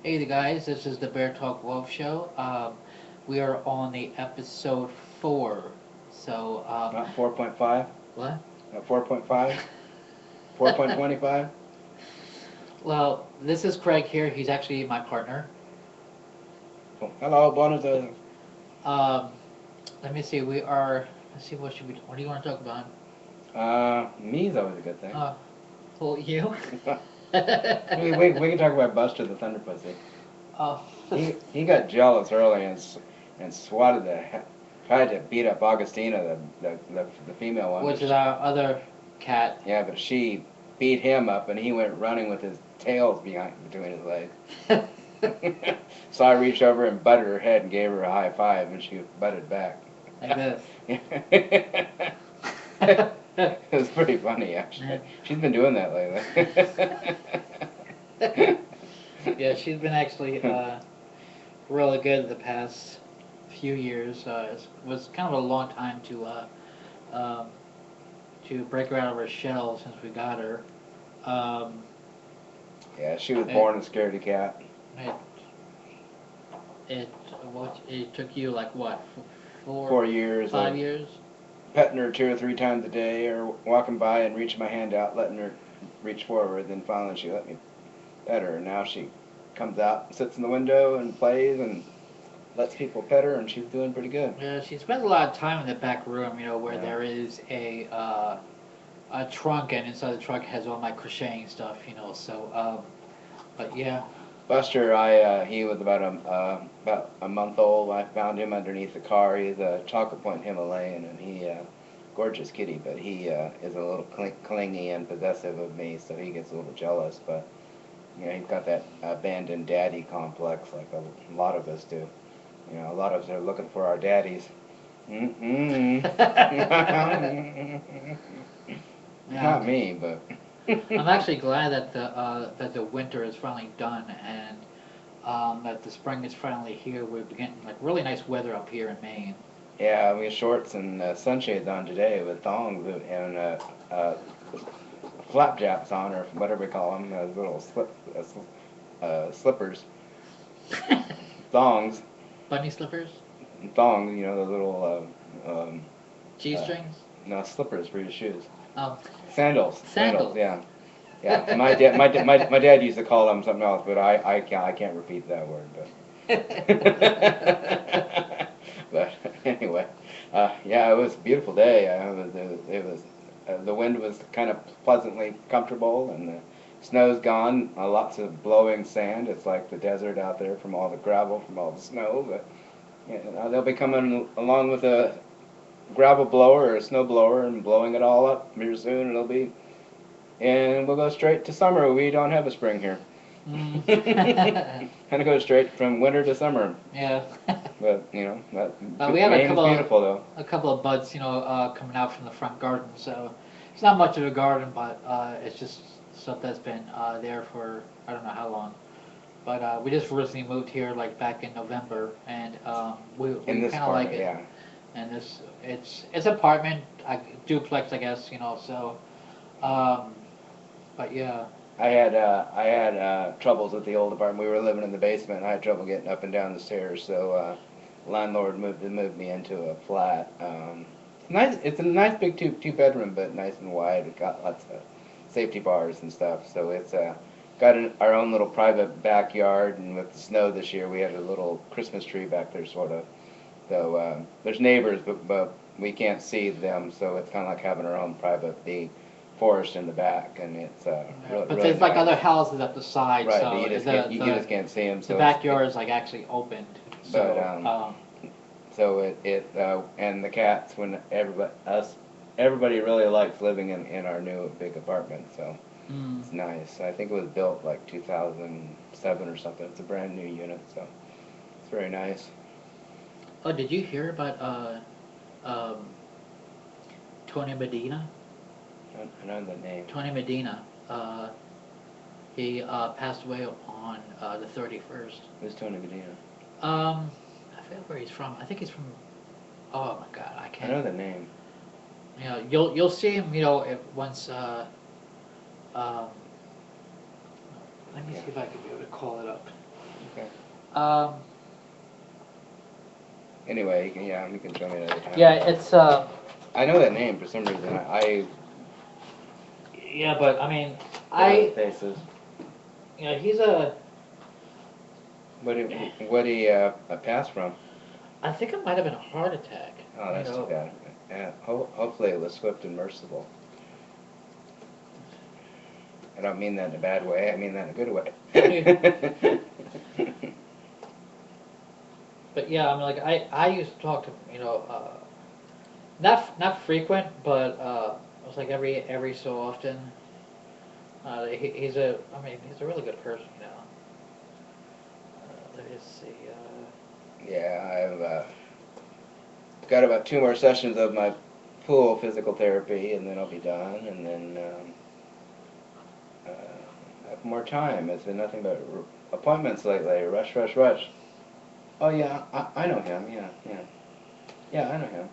Hey guys, this is the Bear Talk Wolf Show. We are on the episode 4. So, Not 4.5? what? Not 4.5? 4.25? Well, this is Craig here. He's actually my partner. Oh, hello, bonus. Um, Let me see. Let's see, what do you want to talk about? Me's always a good thing. Uh, who, you? we can talk about Buster the Thunder Pussy. Oh, He got jealous early and swatted tried to beat up Augustina, the female one. which is our other cat. Yeah, but she beat him up and he went running with his tails between his legs. So I reached over and butted her head and gave her a high five, and she butted back. Like this. It was pretty funny, actually. She's been doing that lately. Yeah, she's been actually really good the past few years. It was kind of a long time um, to break her out of her shell since we got her. Um, Yeah, she was it, born a scaredy cat. it it took you like what, 4 years 5 years? petting her 2 or 3 times a day, or walking by and reaching my hand out, letting her reach forward. Then finally she let me pet her, and now she comes out, and sits in the window, and plays, and lets people pet her, and she's doing pretty good. Yeah, she spends a lot of time in the back room, where Yeah. there is a trunk, and inside the trunk has all my crocheting stuff. So, but yeah. Buster, he was about a month old. I found him underneath the car. He's a chocolate point Himalayan, and gorgeous kitty, but he is a little clingy and possessive of me, so he gets a little jealous. But he's got that abandoned daddy complex, like a lot of us do. A lot of us are looking for our daddies. Mm-mm. Yeah, Not me, but. I'm actually glad that the winter is finally done, and that the spring is finally here. We're getting like really nice weather up here in Maine. Yeah, we have shorts and sunshades on today with thongs and flapjaps on, or whatever we call them, little slippers, thongs, Bunny slippers, thongs. The little G uh, strings. no, slippers for your shoes. Oh, Sandals. sandals. Yeah, yeah. My dad used to call them something else, but I can't repeat that word. But but anyway, yeah, it was a beautiful day. It was the wind was kind of pleasantly comfortable, and the snow's gone. Lots of blowing sand. It's like the desert out there from all the gravel, from all the snow. But they'll be coming along with a gravel blower or a snow blower and blowing it all up here soon. And we'll go straight to summer. We don't have a spring here. Mm. Kind of go straight from winter to summer. Yeah. But We have Maine is beautiful though. a couple of buds, coming out from the front garden. So it's not much of a garden, but it's just stuff that's been there for I don't know how long. But we just recently moved here, like back in November, and In we this kind of like apartment, it. yeah. And it's apartment, duplex, I guess. So, um, but yeah. I had troubles with the old apartment. We were living in the basement. I had trouble getting up and down the stairs, so landlord moved me into a flat. Nice. It's a nice big two bedroom, but nice and wide. It got lots of safety bars and stuff. So it's got our own little private backyard. And with the snow this year, we had a little Christmas tree back there, sort of. So there's neighbors, but we can't see them. So it's kind of like having our own private big forest in the back, and it's Yeah, but really there's like other nice. houses at the side, Right, but so you just can't see them. the So backyard is like actually opened. but So, and the cats, when everybody really likes living in our new big apartment. So mm. it's nice. I think it was built like 2007 or something. It's a brand new unit, so it's very nice. Oh, did you hear about um, Tony Medina? I know the name. Tony Medina. He passed away on the 31st. Who's Tony Medina? I forget where he's from. I think he's from. Oh my God, I I can't. know the name. You'll see him. If once. Um, Let me Yeah. see if I can be able to call it up. Okay. Um, Anyway, you can show me another time. yeah, it's I know that name for some reason. yeah, but I mean, I faces. yeah, he's a. What he passed from? I think it might have been a heart attack. Oh, that's too bad. Yeah, hopefully it was swift and merciful. I don't mean that in a bad way. I mean that in a good way. But yeah, I mean, like I used to talk to him, not frequent, but it was like every so often. He's he's a really good person, let me see. Yeah, I've got about 2 more sessions of my pool physical therapy, and then I'll be done, and then I have more time. It's been nothing but appointments lately. Rush, rush, rush. Oh yeah, I know him. Yeah, yeah, yeah. I know him.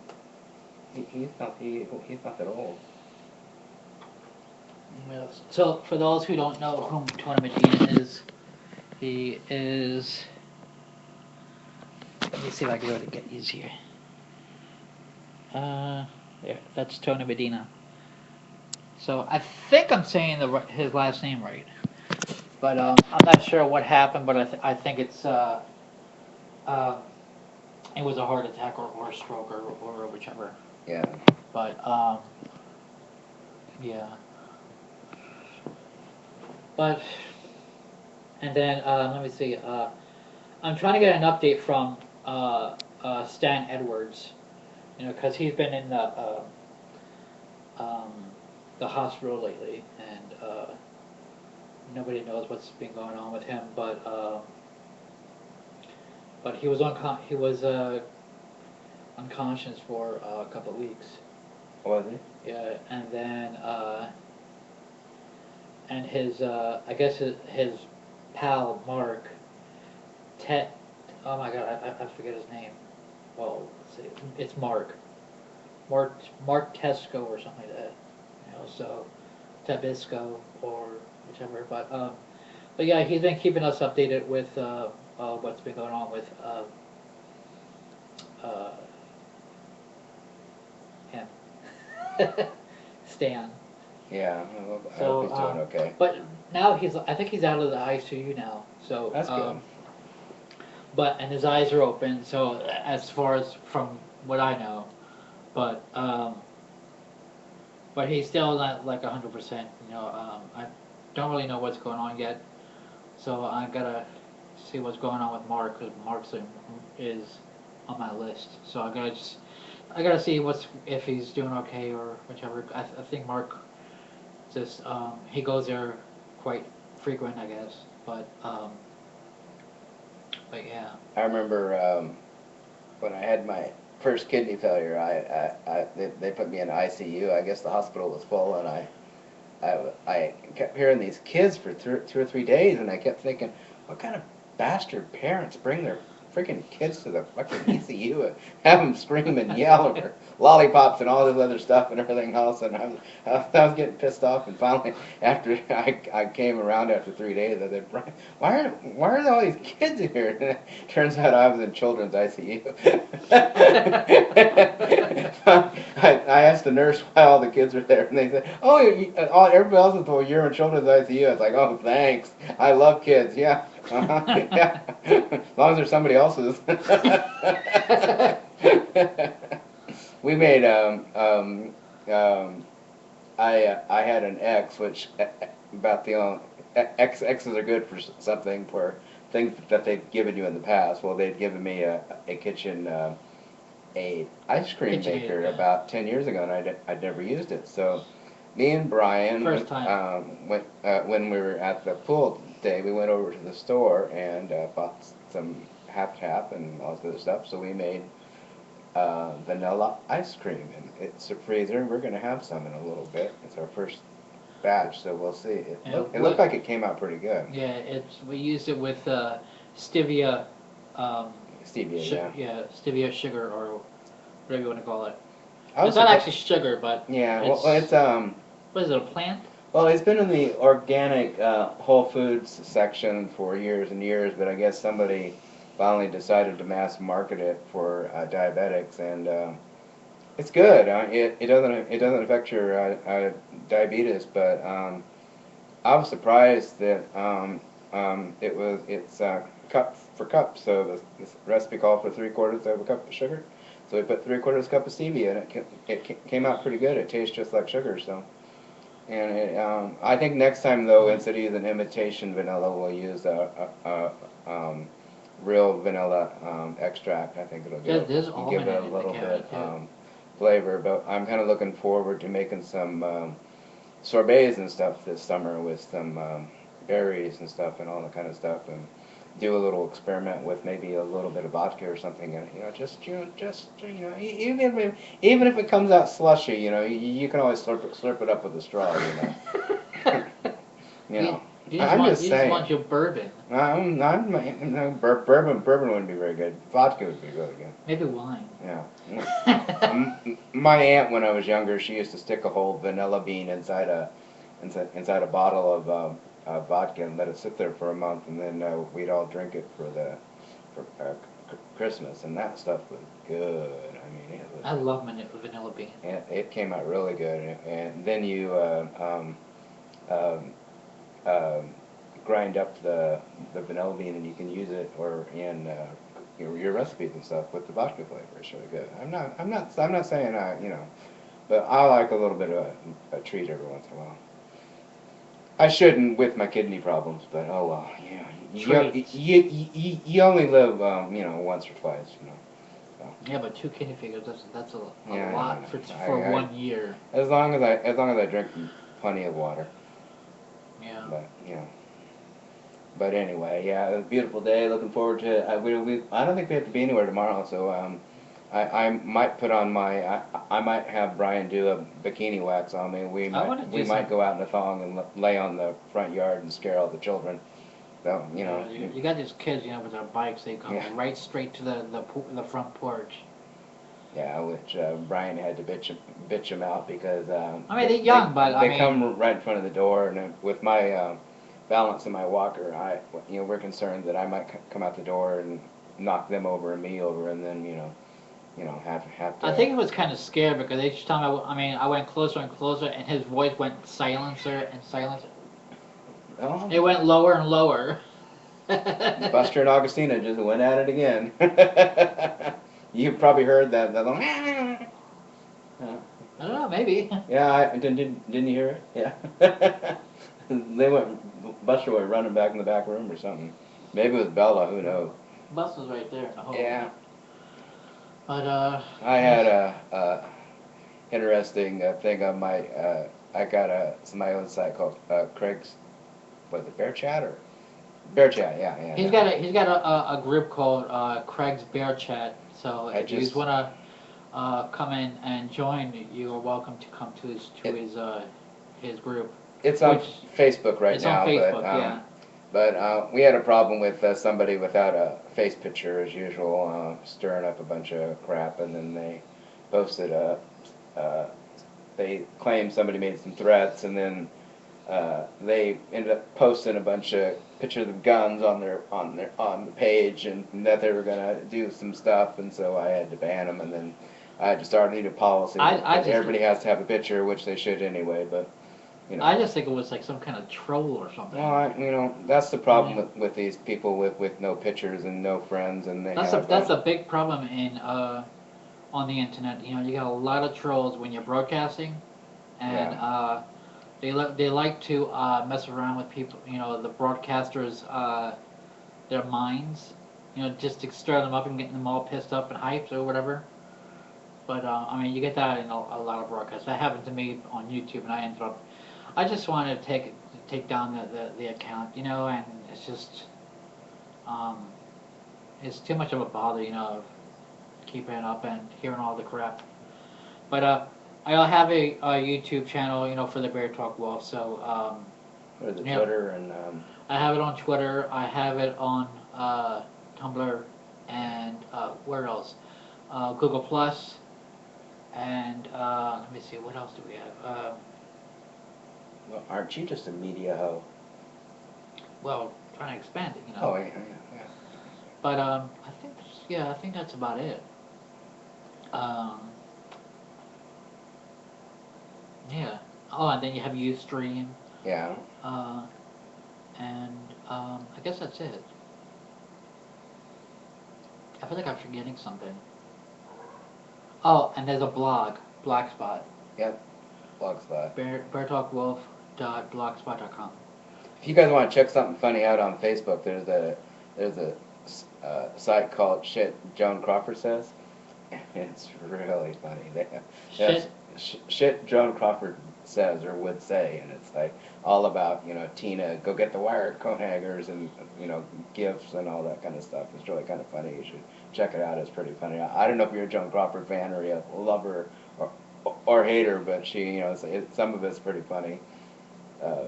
He's not that old. Yes. So for those who don't know whom Tony Medina is, he is. Let me see if I can do it get easier. There, that's Tony Medina. So I think I'm saying his last name right, but I'm not sure what happened. But I think uh, it was a heart attack or stroke or whichever. Yeah. But yeah. But and then let me see. I'm trying to get an update from Stan Edwards, because he's been in um, the hospital lately, and nobody knows what's been going on with him. But he was unconscious for a couple of weeks. Was he? Yeah, and then and his I guess his pal Mark Ted. Oh my God, I forget his name. Well, let's see, it's Mark Tesco or something like that. So Tabisco or whichever. But yeah, he's been keeping us updated with what's been going on with uh, him, Stan. Yeah. I So, hope he's doing okay. but now I think he's out of the ICU now. So That's good. and his eyes are open. So as far as from what I know, but but he's still not like 100%. I don't really know what's going on yet. So I gotta see what's going on with Mark, because is on my list. So I gotta see if he's doing okay or whichever. I think Mark just he goes there quite frequent, I guess. But yeah. I remember when I had my first kidney failure. They put me in ICU. I guess the hospital was full, and I kept hearing these kids for 2 or 3 days, and I kept thinking, what kind of bastard parents bring their freaking kids to the fucking ECU and have them scream and yell over lollipops and all this other stuff and everything else, and I was getting pissed off, and finally, after I came around after 3 days, I said, Brian, why are there all these kids here? And it turns out I was in children's ICU. I asked the nurse why all the kids were there, and they said, "Oh, everybody else is told you're in children's ICU." I was like, "Oh, thanks. I love kids. Yeah, yeah. As long as there's somebody else's." We made I had an X, which about the only X's are good for something, for things that they've given you in the past. Well, they'd given me a kitchen. A ice cream maker about 10 years ago, and I'd never used it. So me and Brian, First time. when we were at the pool day, we went over to the store and bought some half and all this other stuff. So we made vanilla ice cream, and it's a freezer. We're going to have some in a little bit. It's our first batch, so we'll see. It looked like it came out pretty good. Yeah, we used it with stevia. Stevia, yeah, stevia sugar, or whatever you want to call it. It's not actually sugar, but yeah. it's, Well, it's what is it, a plant? Well, it's been in the organic Whole Foods section for years and years, but I guess somebody finally decided to mass market it for diabetics, and it's good. It doesn't affect your diabetes, but I was surprised that it's cup for cup. So this recipe called for 3/4 of a cup of sugar. So we put 3/4 cup of stevia, and it came out pretty good. It tastes just like sugar. So, and I think next time though, instead of using imitation vanilla, we'll use real vanilla extract. I think it'll There's give almond it a in the little cabinet bit too. flavor. But I'm kind of looking forward to making some sorbets and stuff this summer with some berries and stuff and all that kind of stuff, and do a little experiment with maybe a little bit of vodka or something, and even if it comes out slushy, you can always slurp it up with a straw, you know. I'm just You just saying. want your bourbon. No, bourbon wouldn't be very good. Vodka would be really good. Maybe wine. Yeah. My aunt, when I was younger, she used to stick a whole vanilla bean inside a bottle of vodka and let it sit there for a month, and then we'd all drink it for Christmas, and that stuff was good. I mean, it was. I love vanilla bean. It came out really good, and then you grind up the vanilla bean, and you can use it or in your recipes and stuff with the vodka flavor. It's really good. I'm not saying but I like a little bit of a treat every once in a while. I shouldn't with my kidney problems, but oh well. Treats. You only live once or twice. So. Yeah, but 2 kidney failures, that's a Yeah, lot for 1 year. As long as I drink plenty of water. Yeah. But But anyway, yeah, it was a beautiful day. Looking forward to it. I don't think we have to be anywhere tomorrow, so I might put on I might have Brian do a bikini wax on me. We might go out in a thong and lay on the front yard and scare all the children. So You got these kids, with their bikes. They come Yeah. right straight to the front porch. Yeah, which Brian had to bitch him out because I mean, they're young, but I they mean, come right in front of the door, and with my balance in my walker, we're concerned that I might come out the door and knock them over and me over, and then have to. I think he was kind of scared because each time I went closer and closer, and his voice went silencer and silencer. Oh, It went lower and lower. Buster and Augustina just went at it again. You probably heard that little. I don't know, maybe. Yeah, didn't you hear it? Yeah. Buster went running back in the back room or something. Maybe it was Bella, who knows? Bus was right there in the hole. Yeah. But I had a interesting thing on I got my own site called Craig's, was it Bear Chat or? Bear Chat, yeah. he's got a group called Craig's Bear Chat. So if you just wanna come in and join, you are welcome to come to his group. It's on Facebook right now. It's on Facebook, yeah. But we had a problem with somebody without a face picture, as usual, stirring up a bunch of crap, and then they posted they claimed somebody made some threats, and then they ended up posting a bunch of pictures of guns on the page, and that they were gonna do some stuff, and so I had to ban them, and then I had to start a new policy. Everybody has to have a picture, which they should anyway, but. I just think it was like some kind of troll or something. Well, that's the problem with these people with no pictures and no friends, and that's a big problem on the internet. You got a lot of trolls when you're broadcasting, and they like to mess around with people. The broadcasters, their minds. Just to stir them up and get them all pissed up and hyped or whatever. But you get that in a lot of broadcasts. That happened to me on YouTube, and I just wanted to take down the account, and it's just it's too much of a bother, keeping it up and hearing all the crap. But I'll have a YouTube channel, for the Bear Talk Wolf. So or the Twitter and. I have it on Twitter. I have it on Tumblr, and where else? Google Plus, and let me see, what else do we have? Well, aren't you just a media hoe? Well, trying to expand it, Oh, yeah, yeah. But I think that's about it. Um, yeah. Oh, and then you have Ustream, Yeah. uh, and I guess that's it. I feel like I'm forgetting something. Oh, and there's a blog, Blogspot, Yep. Blogspot. beartalkwolf.blogspot.com. If you guys want to check something funny out on Facebook, there's a site called Shit Joan Crawford Says. It's really funny. That's Shit. shit Joan Crawford says or would say, and it's like all about Tina, go get the wire coat hangers and gifts and all that kind of stuff. It's really kind of funny. You should check it out. It's pretty funny. I don't know if you're a Joan Crawford fan or a lover or hater, but some of it's pretty funny. Um,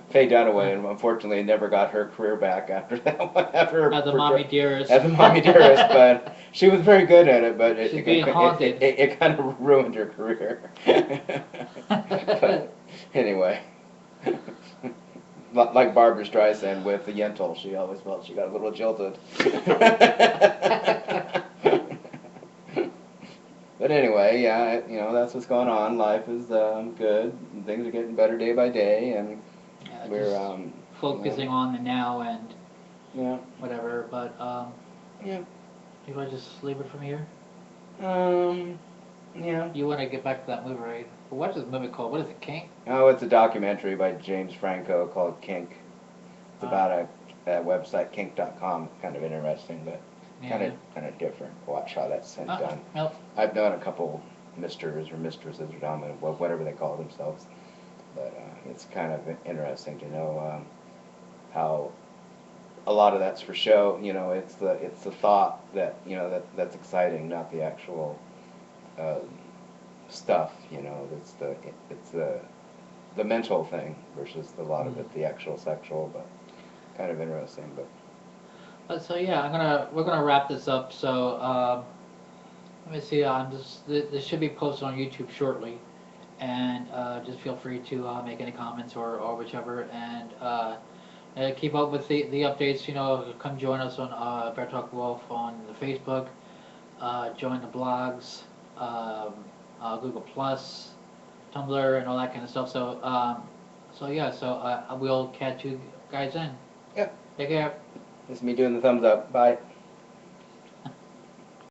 Faye Dunaway, and unfortunately, never got her career back after that one. After As a mommy dearest. as a mommy dearest, but she was very good at it. But She's being haunted. it kind of ruined her career. But anyway, like Barbara Streisand with the Yentl, she always felt she got a little jilted. But anyway, yeah, that's what's going on. Life is good. Things are getting better day by day, and we're Just focusing on the now and yeah, whatever. But yeah, you want to just leave it from here? um, yeah. You want to get back to that movie, right? What is this movie called? What is it, King? Oh, it's a documentary by James Franco called Kink. It's about a website, kink.com. Kind of interesting, but Yeah. kind of different. Watch how that's done. Well, I've known a couple misters or mistresses or dominant, whatever they call themselves. But it's kind of interesting to know how a lot of that's for show. It's the thought that that's exciting, not the actual um, stuff. It's the mental thing versus a lot of it the actual sexual. But kind of interesting. so yeah, we're gonna wrap this up. So let me see. This should be posted on YouTube shortly, and just feel free to make any comments or whichever, and keep up with the updates. Come join us on Bear Talk Wolf on the Facebook. Join the blogs, Google Plus, Tumblr, and all that kind of stuff. So yeah. So we'll catch you guys then. Yep. Take care. This is me doing the thumbs up. Bye.